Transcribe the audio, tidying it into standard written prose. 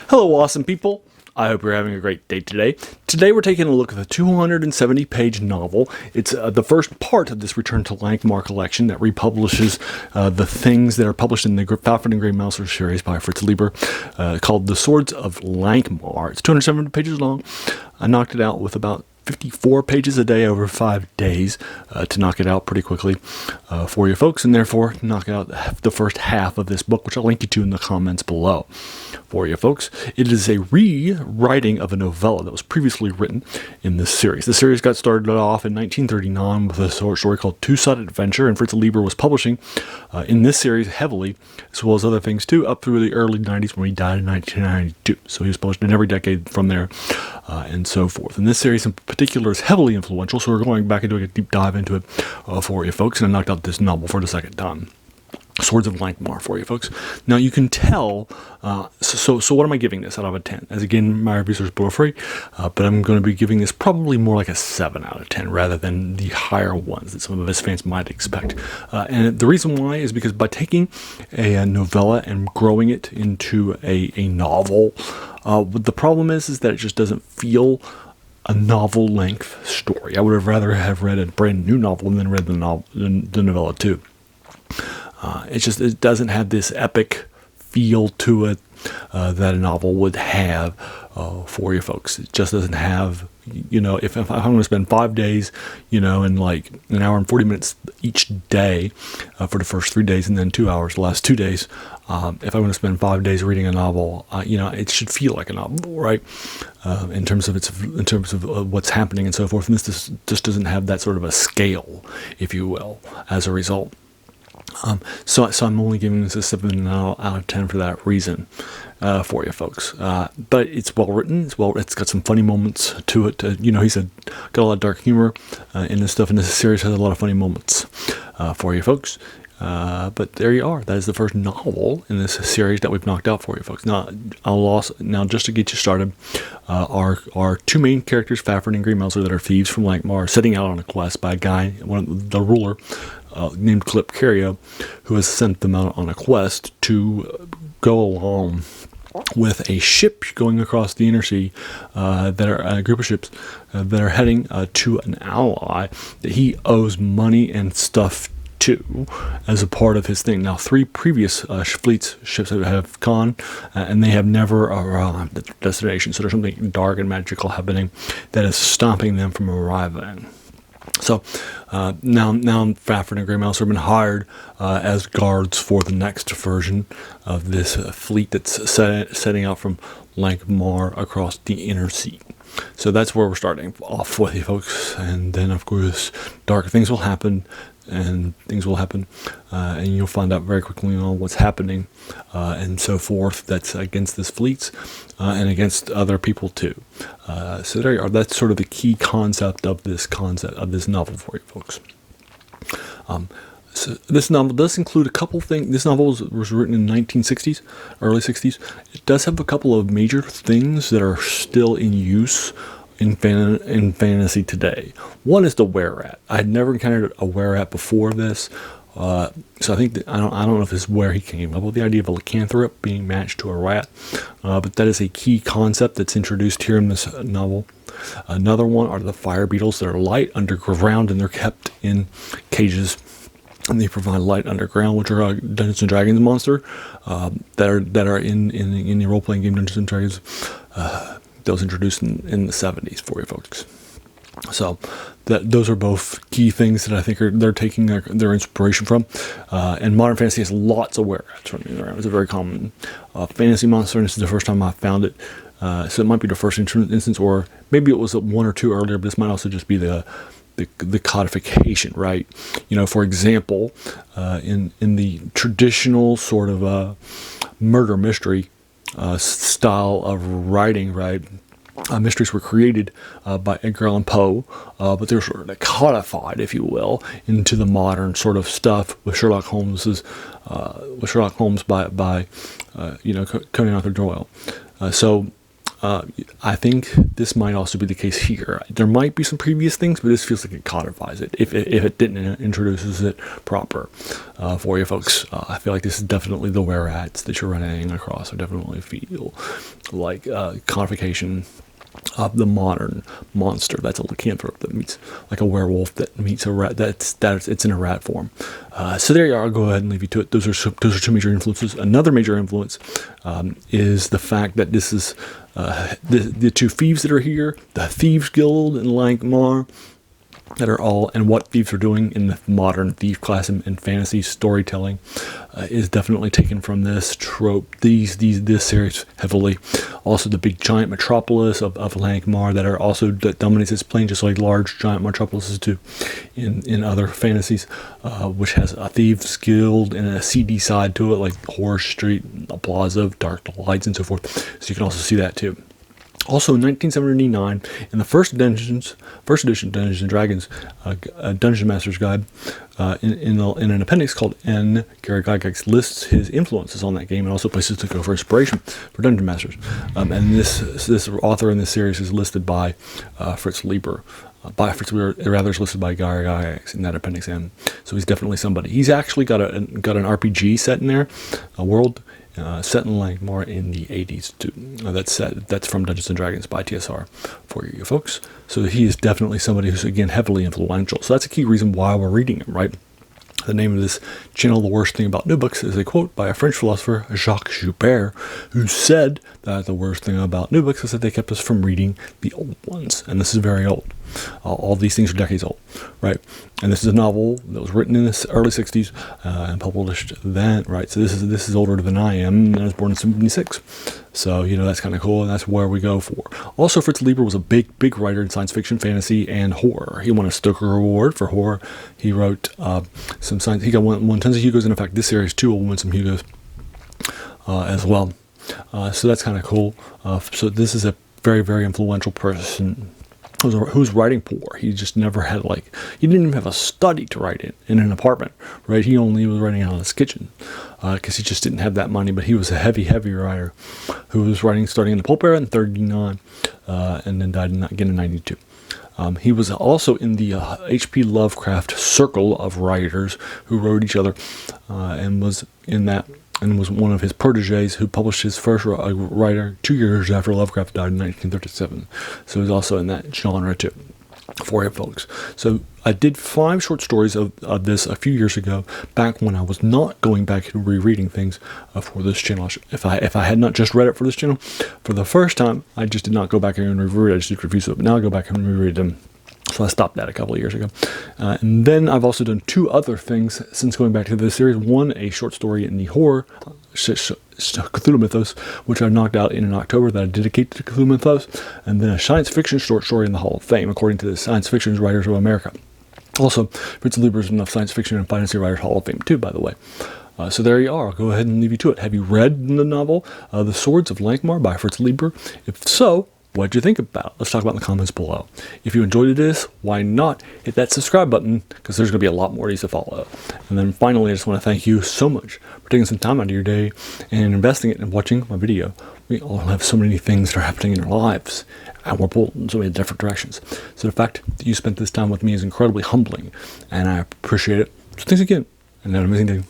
Hello, awesome people. I hope you're having a great day today. Today we're taking a look at the 270-page novel. It's the first part of this Return to Lankhmar collection that republishes the things that are published in the Fafhrd and Gray Mouser series by Fritz Leiber, called the Swords of Lankhmar. It's 270 pages long. I knocked it out with about 54 pages a day over 5 days to knock it out pretty quickly for you folks, and therefore knock out the first half of this book, which I'll link you to in the comments below for you folks. It is a rewriting of a novella that was previously written in this series. The series got started off in 1939 with a short story called Two-Sided Adventure, and Fritz Leiber was publishing in this series heavily, as well as other things too, up through the early 90s when he died in 1992. So he was published in every decade from there and so forth. And this series in particular is heavily influential, so we're going back and doing a deep dive into it for you folks, and I knocked out this novel for the second time. Swords of Lankhmar for you folks. Now you can tell, so what am I giving this out of a 10? As again, my reviews are spoiler free, but I'm going to be giving this probably more like a 7 out of 10 rather than the higher ones that some of us fans might expect. And the reason why is because by taking a novella and growing it into a novel, the problem is that it just doesn't feel a novel length story. I would have rather have read a brand new novel than read the novella too. It doesn't have this epic feel to it that a novel would have for you folks. It just doesn't have, if I'm going to spend 5 days, and like an hour and 40 minutes each day for the first 3 days, and then 2 hours the last 2 days. If I'm going to spend 5 days reading a novel, it should feel like a novel, right? In terms of what's happening and so forth. And this just doesn't have that sort of a scale, if you will, as a result. So I'm only giving this a 7 out of 10 for that reason for you folks. But it's well written. It's got some funny moments to it. He said got a lot of dark humor in this stuff, and this series has a lot of funny moments for you folks. But there you are. That is the first novel in this series that we've knocked out for you folks. Now just to get you started, our two main characters, Fafhrd and Gray Mouser, that are thieves from Lankhmar, setting out on a quest by a guy, the ruler, named Clip Cario, who has sent them out on a quest to go along with a ship going across the inner sea, that are a group of ships that are heading to an ally that he owes money and stuff to as a part of his thing. Now, 3 previous ships have gone, and they have never arrived at their destination. So there's something dark and magical happening that is stopping them from arriving. So now Fafhrd and Gray Mouser have been hired as guards for the next version of this fleet that's setting out from Lankhmar across the inner sea. So that's where we're starting off with you folks. And then, of course, dark things will happen, and you'll find out very quickly on what's happening and so forth. That's against this fleet and against other people too. So there you are. That's sort of the key concept of this novel for you folks. So this novel does include a couple things. This novel was written in the 1960s, early 60s. It does have a couple of major things that are still in use in fantasy today. One is the were-rat. I had never encountered a were-rat before this, so I think that, I don't know if this is where he came up with the idea of a lycanthrope being matched to a rat, but that is a key concept that's introduced here in this novel. Another one are the fire beetles that are light underground, and they're kept in cages, and they provide light underground, which are a Dungeons and Dragons monster that are in the role-playing game Dungeons and Dragons. That was introduced in the 70s for you folks. So those are both key things that I think they're taking their inspiration from. And modern fantasy has lots of were-rats running around. It's a very common fantasy monster, and this is the first time I found it. So it might be the first instance, or maybe it was 1 or 2 earlier, but this might also just be the codification, right? For example, in the traditional sort of murder mystery style of writing, right? Mysteries were created by Edgar Allan Poe, but they're sort of codified, if you will, into the modern sort of stuff with Sherlock Holmes by Conan Arthur Doyle. So I think this might also be the case here. There might be some previous things, but this feels like it codifies it. If it didn't, introduces it proper for you folks. I feel like this is definitely the whereats that you're running across. I definitely feel like codification of the modern monster. That's a lycanthrope that meets like a werewolf that meets a rat. It's in a rat form. So there you are. I'll go ahead and leave you to it. Those are two major influences. Another major influence is the fact that this is the two thieves that are here, the Thieves Guild in Lankhmar, that are all, and what thieves are doing in the modern thief class and fantasy storytelling is definitely taken from this trope. This series heavily. Also, the big giant metropolis of Lankhmar that dominates its plane, just like large giant metropolises do in other fantasies, which has a thieves guild and a seedy side to it, like Horror Street, a plaza, dark lights, and so forth. So you can also see that too. Also, in 1979, in the first edition Dungeons and Dragons Dungeon Master's Guide, in an appendix called N, Gary Gygax lists his influences on that game and also places to go for inspiration for Dungeon Masters. And this author in this series is listed by Fritz Leiber. Is listed by Gary Gygax in that appendix N. So he's definitely somebody. He's actually got an RPG set in there, a world. Set in Lankhmar in the 80s too. That's from Dungeons & Dragons by TSR for you folks. So he is definitely somebody who's, again, heavily influential. So that's a key reason why we're reading him, right? The name of this channel, The Worst Thing About New Books, is a quote by a French philosopher, Jacques Joubert, who said that the worst thing about new books is that they kept us from reading the old ones. And this is very old. All these things are decades old, right? And this is a novel that was written in the early 60s and published then, right? So this is older than I am, and I was born in 76. So, that's kind of cool, and that's where we go for. Also, Fritz Leiber was a big writer in science fiction, fantasy, and horror. He won a Stoker Award for horror. He wrote some science. He got won tons of Hugos, and in fact, this series too will win some Hugos as well. So that's kind of cool. So this is a very, very influential person who's writing poor. He just never had he didn't even have a study to write in an apartment, right? He only was writing out of his kitchen because he just didn't have that money. But he was a heavy writer who was writing starting in the pulp era in 39 and then died again in 92. He was also in the H.P. Lovecraft circle of writers who wrote each other and was in that. And was one of his proteges who published his first writer 2 years after Lovecraft died in 1937. So he's also in that genre too, for you folks. So I did 5 short stories of this a few years ago, back when I was not going back and rereading things for this channel. If I had not just read it for this channel, for the first time, I just did not go back and reread it. I just did reviews of it. But now I go back and reread them. So I stopped that a couple of years ago. And then I've also done 2 other things since going back to this series. One, a short story in the horror Cthulhu mythos, which I knocked out in October that I dedicated to Cthulhu mythos. And then a science fiction short story in the Hall of Fame, according to the Science Fiction Writers of America. Also, Fritz Leiber's in the Science Fiction and Fantasy Writers Hall of Fame too, by the way. So there you are. I'll go ahead and leave you to it. Have you read the novel, The Swords of Lankhmar by Fritz Leiber? If so, what did you think about it? Let's talk about it in the comments below. If you enjoyed this, why not hit that subscribe button, because there's going to be a lot more of these to follow. And then finally, I just want to thank you so much for taking some time out of your day and investing it in watching my video. We all have so many things that are happening in our lives, and we're pulled in so many different directions. So the fact that you spent this time with me is incredibly humbling, and I appreciate it. So thanks again, and have an amazing day.